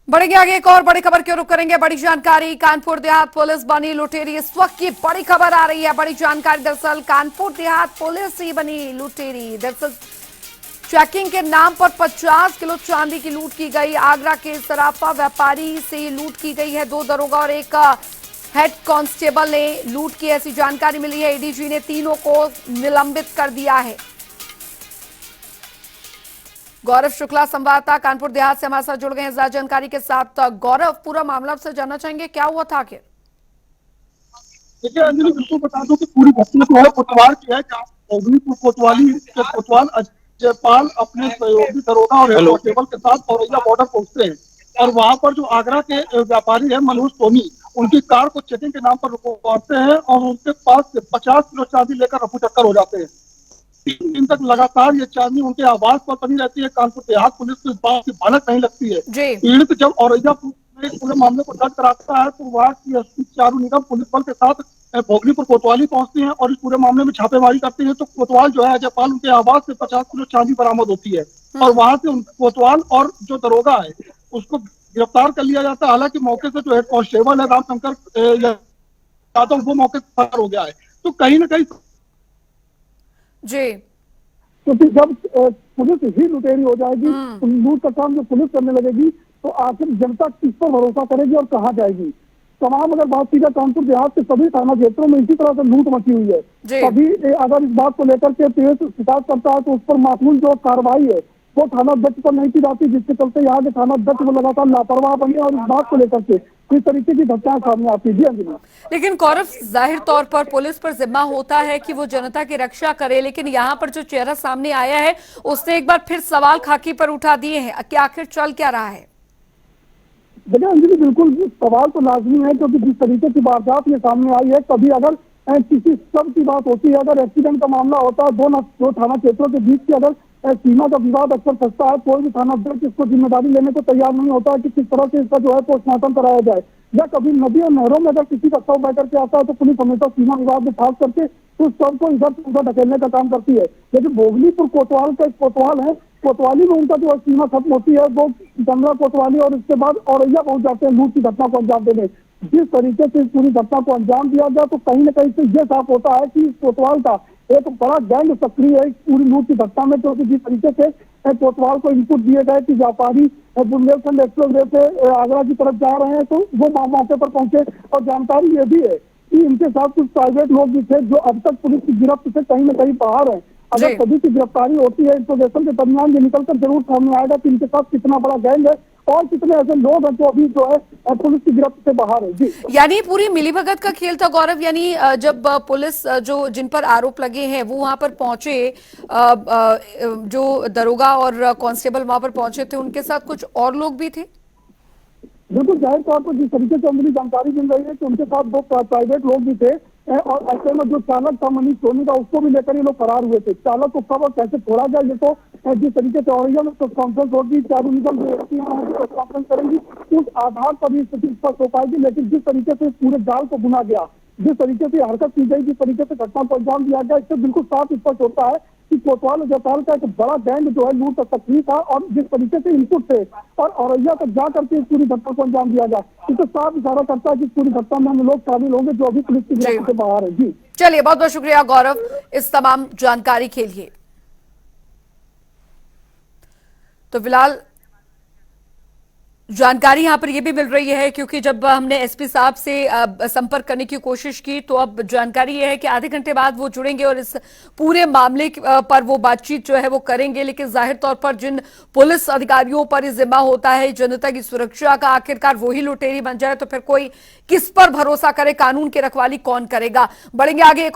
बढ़ेंगे आगे, एक और बड़ी खबर की रुख करेंगे। बड़ी जानकारी, कानपुर देहात पुलिस बनी लुटेरी। इस वक्त की बड़ी खबर आ रही है। बड़ी जानकारी, दरअसल कानपुर देहात पुलिस ही बनी लुटेरी। दरअसल चेकिंग के नाम पर 50 किलो चांदी की लूट की गई। आगरा के सराफा व्यापारी से लूट की गई है। 2 दरोगा और एक हेड कांस्टेबल ने लूट की, ऐसी जानकारी मिली है। एडीजी ने तीनों को निलंबित कर दिया है। गौरव शुक्ला संवाददाता कानपुर देहात से हमारे साथ जुड़ गए हैं ज्यादा जानकारी के साथ। गौरव, पूरा मामला आपसे जानना चाहेंगे, क्या हुआ था आखिर? देखिए अंजलि, बिल्कुल बता दूं कि पूरी घटना जो है कोतवाल की है, जहाँ कोतवाली के कोतवाल जयपाल अपने सहयोगी दरोगा और हेड कांस्टेबल के साथ औरैया बॉर्डर पहुंचते हैं। और वहां पर जो आगरा के व्यापारी है मनोज सोनी, उनकी कार को चेकिंग के नाम पर रुकवाते हैं और उनके पास से 50 किलो चांदी लेकर रफू चक्कर हो जाते हैं। 3 दिन तक लगातार ये चांदी उनके आवास पर बनी रहती है। कानपुर देहात पुलिस को इस बात की भनक नहीं लगती है। जी। पीड़ित जब औरैया पुलिस में पूरे मामले को दर्ज कराता है तो वहाँ की एसपी चारू निगम पुलिस बल के साथ भोगलीपुर कोतवाली पहुंचती हैं और इस पूरे मामले में छापेमारी करती है। तो कोतवाल जो है जयपाल, उनके आवास से 50 किलो चांदी बरामद होती है और वहां से कोतवाल और जो दरोगा है उसको गिरफ्तार कर लिया जाता है। हालांकि मौके से जो हेड कांस्टेबल है रामशंकर यादव, वो मौके से फरार हो गया है। तो कहीं ना कहीं, जी। क्योंकि जब पुलिस ही लुटेरी हो जाएगी, तो लूट का काम जो पुलिस करने लगेगी, तो आखिर जनता किस पर भरोसा करेगी और कहाँ जाएगी। तमाम अगर बात की जाए कानपुर देहात के सभी थाना क्षेत्रों में इसी तरह से लूट मची हुई है। कभी अगर इस बात को लेकर के पीड़ित शिकायत करता है तो उस पर माकूल जो कार्रवाई है वो थाना अध्यक्ष पर नहीं की जाती, जिसके चलते यहाँ के थाना अध्यक्ष वो लगातार लापरवाह बने और इस बात को लेकर के इस तरीके की घटनाएं सामने आती है। जी अंजना। लेकिन गौरव, जाहिर तौर पर पुलिस पर जिम्मा होता है कि वो जनता की रक्षा करे, लेकिन यहाँ पर जो चेहरा सामने आया है उसने एक बार फिर सवाल खाकी पर उठा दिए हैं कि आखिर चल क्या रहा है। देखिए अंजलि, बिल्कुल सवाल तो लाजमी है, क्योंकि जिस तरीके की वारदात ये सामने आई है, कभी अगर किसी सब की बात होती है, अगर एक्सीडेंट का मामला होता है, दो थाना क्षेत्रों के बीच की अगर सीमा का विवाद अक्सर फंसता है, कोई भी थाना अध्यक्ष इसको जिम्मेदारी लेने को तैयार नहीं होता है कि किस तरह से इसका जो है पोस्टमार्टम कराया जाए। या कभी नदी और नहरों में अगर किसी का शव बह करके आता है तो पुलिस हमेशा सीमा विवाद में खास करके उस शव को इधर से उधर ढकेलने का काम करती है। लेकिन भोगलीपुर कोतवाल का एक कोतवाल है, कोतवाली में उनका जो सीमा खत्म होती है वो गंगा कोतवाली और इसके बाद औरैया पहुंच जाते हैं लूट की घटना को अंजाम देने। जिस तरीके से इस पूरी घटना को अंजाम दिया गया तो कहीं न कहीं से ये साफ होता है कि कोतवाल का एक बड़ा गैंग सक्रिय है इस पूरी लूट की घटना में, क्योंकि जिस तरीके से कोतवाल को इनपुट दिए गए कि व्यापारी बुंदेलखंड एक्सप्रेस वे से आगरा की तरफ जा रहे हैं, तो वो मौके पर पहुंचे। और जानकारी ये भी है कि इनके साथ कुछ प्राइवेट लोग भी थे जो अब तक पुलिस की गिरफ्त से कहीं न कहीं बाहर है। अगर सभी की गिरफ्तारी होती है इंट्रोगेशन के दरमियान ये निकलकर जरूर सामने आएगा कि इनके साथ कितना बड़ा गैंग है और कितने ऐसे लोग हैं जो अभी जो है पुलिस की गिरफ्त से बाहर है। जी, यानी पूरी मिलीभगत का खेल था गौरव। यानी जब पुलिस जो जिन पर आरोप लगे हैं वो वहां पर पहुंचे, जो दरोगा और कांस्टेबल वहां पर पहुंचे थे, उनके साथ कुछ और लोग भी थे। बिल्कुल जाहिर तौर पर जिस तरीके से मुझे जानकारी मिल रही है कि उनके साथ 2 प्राइवेट लोग भी थे और ऐसे में जो चालक था मनीष सोनी का, उसको भी लेकर ये लोग फरार हुए थे। चालक को कब और कैसे छोड़ा जाए ये तो जिस तरीके से औरैया में प्रेस कॉन्फ्रेंस होगी, चारू निगम प्रेस कॉन्फ्रेंस करेंगी, उस आधार पर भी स्थिति स्पष्ट हो पाएगी। लेकिन जिस तरीके से पूरे जाल को बुना गया, जिस तरीके से हरकत की गई, जिस तरीके से घटना को अंजाम दिया गया, इससे बिल्कुल साफ स्पष्ट होता है कि कोतवाल और जयपाल का एक बड़ा गैंग जो है लूट का सक्रिय था और जिस तरीके से इनपुट थे और औरैया तक जा करके इस पूरी घटना को अंजाम दिया गया, इससे साफ इशारा करता है कि इस पूरी घटना में हम लोग शामिल होंगे जो अभी पुलिस की गिरफ्त से बाहर है। जी चलिए, बहुत बहुत शुक्रिया गौरव इस तमाम जानकारी के लिए। तो फिलहाल जानकारी यहां पर यह भी मिल रही है, क्योंकि जब हमने एसपी साहब से संपर्क करने की कोशिश की तो अब जानकारी यह है कि आधे घंटे बाद वो जुड़ेंगे और इस पूरे मामले पर वो बातचीत जो है वो करेंगे। लेकिन जाहिर तौर पर जिन पुलिस अधिकारियों पर जिम्मा होता है जनता की सुरक्षा का, आखिरकार वही लुटेरी बन जाए तो फिर कोई किस पर भरोसा करे, कानून की रखवाली कौन करेगा। बढ़ेंगे आगे।